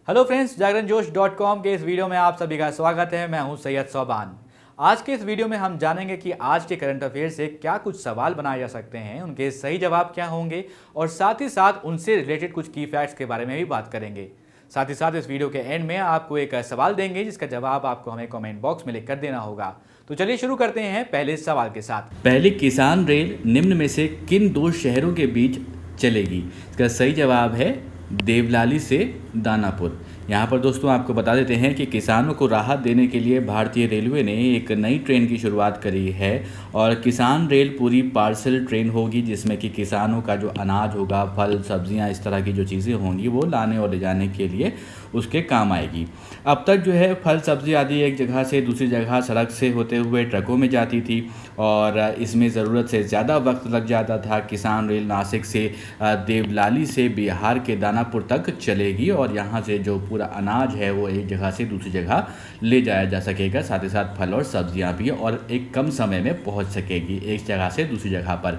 Hello friends, जागरणजोश.com के इस video में आप सभी का स्वागत है। मैं हूं सैयद सोबान। आज के इस वीडियो में हम जानेंगे कि आज के करंट अफेयर से क्या कुछ सवाल बनाए जा सकते हैं, उनके सही जवाब क्या होंगे और साथ ही साथ उनसे रिलेटेड कुछ की फैक्ट्स के बारे में भी बात करेंगे। साथ ही साथ इस वीडियो के एंड में आपको एक सवाल देंगे जिसका जवाब आपको हमें कमेंट बॉक्स में लिख कर देना होगा। तो चलिए शुरू करते हैं पहले सवाल के साथ। पहली किसान रेल निम्न में से किन दो शहरों के बीच चलेगी? इसका सही जवाब है देवलाली से दानापुर। यहाँ पर दोस्तों आपको बता देते हैं कि किसानों को राहत देने के लिए भारतीय रेलवे ने एक नई ट्रेन की शुरुआत करी है और किसान रेल पूरी पार्सल ट्रेन होगी, जिसमें कि किसानों का जो अनाज होगा, फल सब्जियाँ, इस तरह की जो चीज़ें होंगी वो लाने और ले जाने के लिए उसके काम आएगी। अब तक जो है फल सब्जी आदि एक जगह से दूसरी जगह सड़क से होते हुए ट्रकों में जाती थी और इसमें ज़रूरत से ज़्यादा वक्त लग जाता था। किसान रेल नासिक से देवलाली से बिहार के दानापुर तक चलेगी और यहाँ से जो पूरा अनाज है वो एक जगह से दूसरी जगह ले जाया जा सकेगा, साथ ही साथ फल और सब्जियाँ भी, और एक कम समय में पहुँच सकेगी एक जगह से दूसरी जगह पर।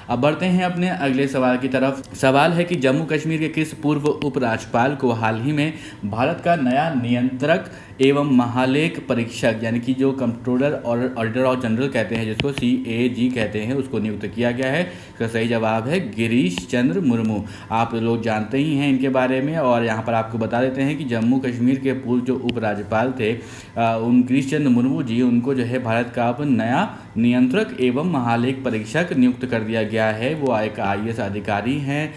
अब बढ़ते हैं अपने अगले सवाल की तरफ। सवाल है कि जम्मू कश्मीर के किस पूर्व उपराज्यपाल को हाल ही में भारत का नया नियंत्रक एवं महालेख परीक्षक, यानी कि जो कंट्रोलर और ऑडिटर ऑफ जनरल कहते हैं, जिसको CAG कहते हैं, उसको नियुक्त किया गया है? इसका सही जवाब है गिरीश चंद्र मुर्मू। आप लोग जानते ही हैं इनके बारे में और यहाँ पर आपको बता देते हैं कि जम्मू कश्मीर के पूर्व जो उपराज्यपाल थे उन गिरीश चंद्र मुर्मू जी, उनको जो है भारत का अब नया नियंत्रक एवं महालेख परीक्षक नियुक्त कर दिया गया है। वो एक IAS अधिकारी हैं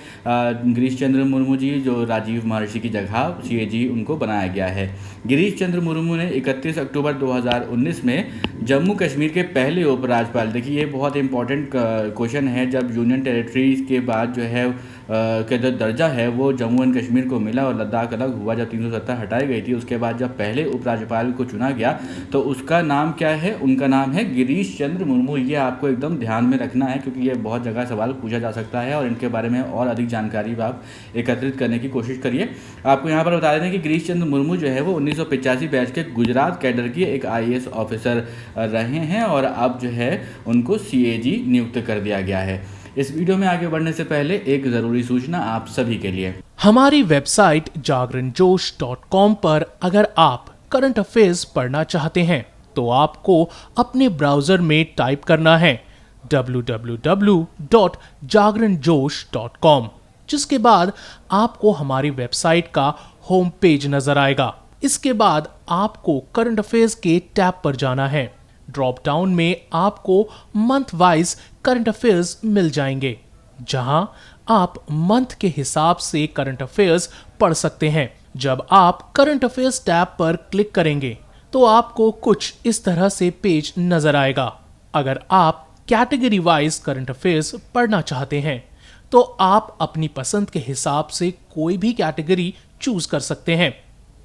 गिरीश चंद्र मुर्मू जी, जो राजीव महर्षि की जगह CAG उनको बनाया गया है। गिरीश चंद्र मुर्मू ने 31 अक्टूबर 2019 में जम्मू कश्मीर के पहले उपराज्यपाल, देखिए ये बहुत इंपॉर्टेंट क्वेश्चन है, जब यूनियन टेरिटरीज के बाद जो है का जो दर्जा है वो जम्मू एंड कश्मीर को मिला और लद्दाख अलग हुआ, जब 370 हटाई गई थी, उसके बाद जब पहले उपराज्यपाल को चुना गया तो उसका नाम क्या है? उनका नाम है गिरीश चंद्र मुर्मू। ये आपको एकदम ध्यान में रखना है क्योंकि ये बहुत जगह सवाल पूछा जा सकता है और इनके बारे में और अधिक जानकारी आप एकत्रित करने की कोशिश करिए। आपको यहाँ पर बता दें कि गिरीश चंद्र मुर्मू जो है वो 1985 बैच के गुजरात कैडर की एक IAS ऑफिसर रहे हैं और अब जो है उनको CAG नियुक्त कर दिया गया है। इस वीडियो में आगे बढ़ने से पहले एक ज़रूरी सूचना आप सभी के लिए। हमारी वेबसाइट जागरणजोश.com पर अगर आप करंट अफेयर्स पढ़ना चाहते हैं तो आपको अपने ब्राउजर में टाइप करना है www.jagranjosh.com, जिसके बाद आपको हमारी वेबसाइट का होम पेज नजर आएगा। इसके बाद आपको करंट अफेयर्स के टैब पर जाना है। ड्रॉप डाउन में आपको मंथ वाइज करंट अफेयर्स मिल जाएंगे, जहां आप मंथ के हिसाब से करंट अफेयर्स पढ़ सकते हैं। जब आप करंट अफेयर्स टैब पर क्लिक करेंगे तो आपको कुछ इस तरह से पेज नजर आएगा। अगर आप कैटेगरी वाइज करंट अफेयर्स पढ़ना चाहते हैं तो आप अपनी पसंद के हिसाब से कोई भी कैटेगरी चूज कर सकते हैं,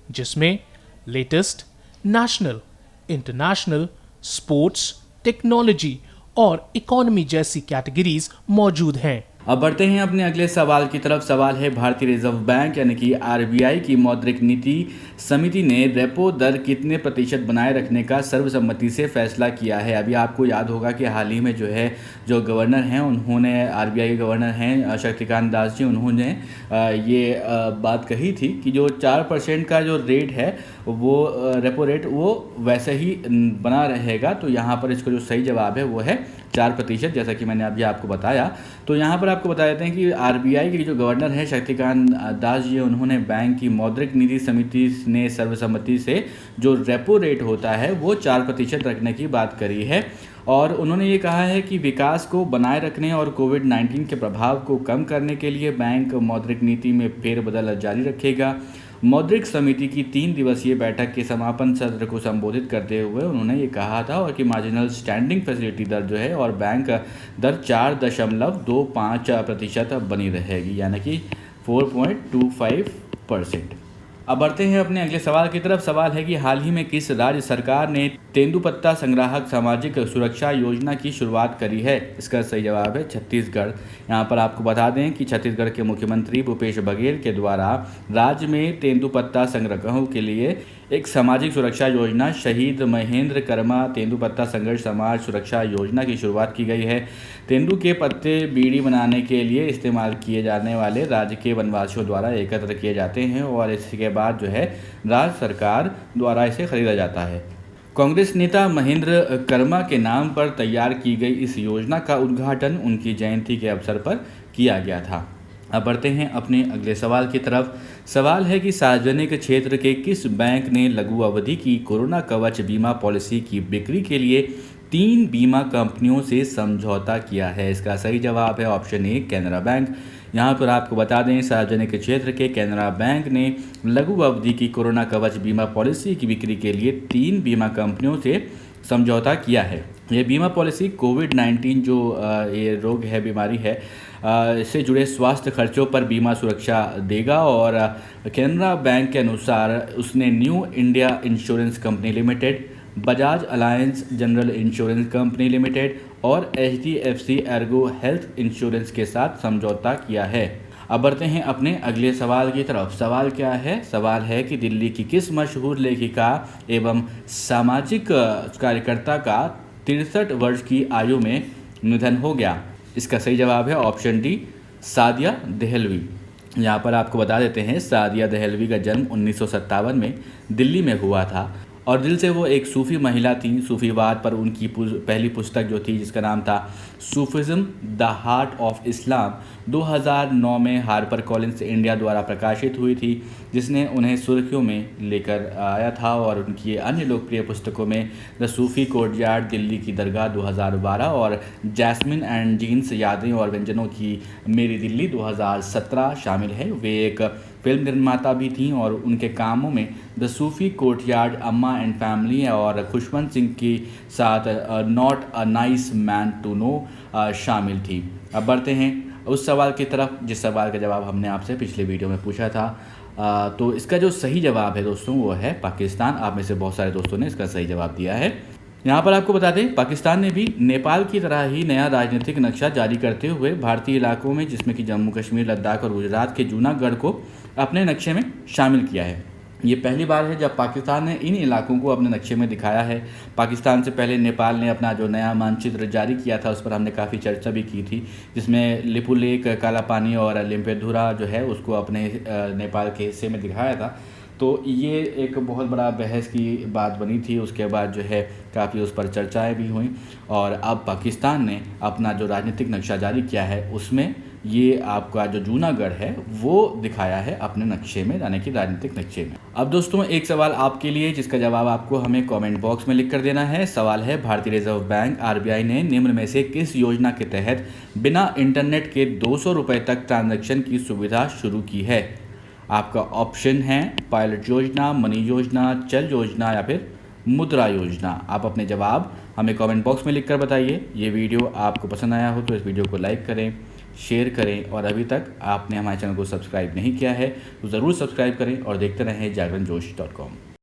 जिसमें latest, national, international, sports, technology और इकोनॉमी जैसी कैटेगरीज मौजूद हैं। अब बढ़ते हैं अपने अगले सवाल की तरफ। सवाल है भारतीय रिजर्व बैंक यानी कि RBI की मौद्रिक नीति समिति ने रेपो दर कितने प्रतिशत बनाए रखने का सर्वसम्मति से फैसला किया है? अभी आपको याद होगा कि हाल ही में जो है जो गवर्नर हैं उन्होंने, RBI के गवर्नर हैं शक्तिकांत दास जी, उन्होंने ये बात कही थी कि जो 4% का जो रेट है वो रेपो रेट वो वैसे ही बना रहेगा। तो यहाँ पर इसका जो सही जवाब है वो है 4%, जैसा कि मैंने अभी आपको बताया। तो यहाँ पर आपको बता देते हैं कि RBI के जो गवर्नर हैं शक्तिकांत दास जी, उन्होंने बैंक की मौद्रिक नीति समिति ने सर्वसम्मति से जो रेपो रेट होता है वो 4% रखने की बात करी है और उन्होंने ये कहा है कि विकास को बनाए रखने और कोविड-19 के प्रभाव को कम करने के लिए बैंक मौद्रिक नीति में फेरबदल जारी रखेगा। मौद्रिक समिति की 3 दिवसीय बैठक के समापन सत्र को संबोधित करते हुए उन्होंने ये कहा था और कि मार्जिनल स्टैंडिंग फैसिलिटी दर जो है और बैंक दर 4.25% बनी रहेगी, यानी कि 4.25%। अब बढ़ते हैं अपने अगले सवाल की तरफ। सवाल है कि हाल ही में किस राज्य सरकार ने तेंदुपत्ता संग्राहक सामाजिक सुरक्षा योजना की शुरुआत करी है? इसका सही जवाब है छत्तीसगढ़। यहाँ पर आपको बता दें कि छत्तीसगढ़ के मुख्यमंत्री भूपेश बघेल के द्वारा राज्य में तेंदुपत्ता संग्राहकों के लिए एक सामाजिक सुरक्षा योजना शहीद महेंद्र कर्मा तेंदुपत्ता संघर्ष समाज सुरक्षा योजना की शुरुआत की गई है। तेंदु के पत्ते बीड़ी बनाने के लिए इस्तेमाल किए जाने वाले राज्य के वनवासियों द्वारा एकत्र किए जाते हैं और इसके बाद जो है राज्य सरकार द्वारा इसे खरीदा जाता है। कांग्रेस नेता महेंद्र कर्मा के नाम पर तैयार की गई इस योजना का उद्घाटन उनकी जयंती के अवसर पर किया गया था। अब बढ़ते हैं अपने अगले सवाल की तरफ। सवाल है कि सार्वजनिक क्षेत्र के किस बैंक ने लघु अवधि की कोरोना कवच बीमा पॉलिसी की बिक्री के लिए 3 बीमा कंपनियों से समझौता किया है। इसका सही जवाब है ऑप्शन ए कैनरा बैंक। यहाँ पर आपको बता दें सार्वजनिक क्षेत्र के कैनरा बैंक ने लघु अवधि की कोरोना कवच बीमा पॉलिसी की बिक्री के लिए 3 बीमा कंपनियों से समझौता किया है। ये बीमा पॉलिसी कोविड-19 जो ये रोग है, बीमारी है, इससे जुड़े स्वास्थ्य खर्चों पर बीमा सुरक्षा देगा और कैनरा बैंक के अनुसार उसने new India insurance company limited, Bajaj alliance general insurance company limited और HDFC एर्गो हेल्थ इंश्योरेंस के साथ समझौता किया है। अब बढ़ते हैं अपने अगले सवाल की तरफ। सवाल क्या है? सवाल है कि दिल्ली की किस मशहूर लेखिका एवं सामाजिक कार्यकर्ता का 63 वर्ष की आयु में निधन हो गया? इसका सही जवाब है ऑप्शन डी सादिया देहलवी। यहाँ पर आपको बता देते हैं सादिया देहलवी का जन्म 1957 में दिल्ली में हुआ था और दिल से वो एक सूफ़ी महिला थी। सूफ़ीवाद पर उनकी पहली पुस्तक जो थी जिसका नाम था सूफिज़्म द हार्ट ऑफ इस्लाम 2009 में हार्पर कॉलिंस इंडिया द्वारा प्रकाशित हुई थी, जिसने उन्हें सुर्खियों में लेकर आया था। और उनकी अन्य लोकप्रिय पुस्तकों में द सूफ़ी कोर्टयार्ड, दिल्ली की दरगाह 2012 और जैस्मिन एंड जीन्स यादें और व्यंजनों की मेरी दिल्ली 2017 शामिल है। वे एक फिल्म निर्माता भी थीं और उनके कामों में the Sufi courtyard, Amma and family और खुशवंत सिंह के साथ not a nice man to know शामिल थी। अब बढ़ते हैं उस सवाल की तरफ जिस सवाल का जवाब हमने आपसे पिछले वीडियो में पूछा था। तो इसका जो सही जवाब है दोस्तों वो है पाकिस्तान। आप में से बहुत सारे दोस्तों ने इसका सही जवाब दिया है। यहाँ पर आपको बता दें पाकिस्तान ने भी नेपाल की तरह ही नया राजनीतिक नक्शा जारी करते हुए भारतीय इलाकों में जिसमें कि जम्मू कश्मीर, लद्दाख और गुजरात के जूनागढ़ को अपने नक्शे में शामिल किया है। ये पहली बार है जब पाकिस्तान ने इन इलाकों को अपने नक्शे में दिखाया है। पाकिस्तान से पहले नेपाल ने अपना जो नया मानचित्र जारी किया था उस पर हमने काफ़ी चर्चा भी की थी, जिसमें लिपुलेख, काला पानी और लिम्पेधुरा जो है उसको अपने नेपाल के हिस्से में दिखाया था। तो ये एक बहुत बड़ा बहस की बात बनी थी। उसके बाद जो है काफ़ी उस पर चर्चाएं भी हुई और अब पाकिस्तान ने अपना जो राजनीतिक नक्शा जारी किया है उसमें ये आपका जो जूनागढ़ है वो दिखाया है अपने नक्शे में, यानी कि राजनीतिक नक्शे में। अब दोस्तों एक सवाल आपके लिए जिसका जवाब आपको हमें कमेंट बॉक्स में लिख कर देना है। सवाल है भारतीय रिजर्व बैंक RBI ने निम्न में से किस योजना के तहत बिना इंटरनेट के 200 रुपये तक ट्रांजैक्शन की सुविधा शुरू की है? आपका ऑप्शन है पायलट योजना, मनी योजना, चल योजना या फिर मुद्रा योजना। आप अपने जवाब हमें कमेंट बॉक्स में लिखकर बताइए। ये वीडियो आपको पसंद आया हो तो इस वीडियो को लाइक करें, शेयर करें और अभी तक आपने हमारे चैनल को सब्सक्राइब नहीं किया है तो ज़रूर सब्सक्राइब करें और देखते रहें जागरणजोश.com।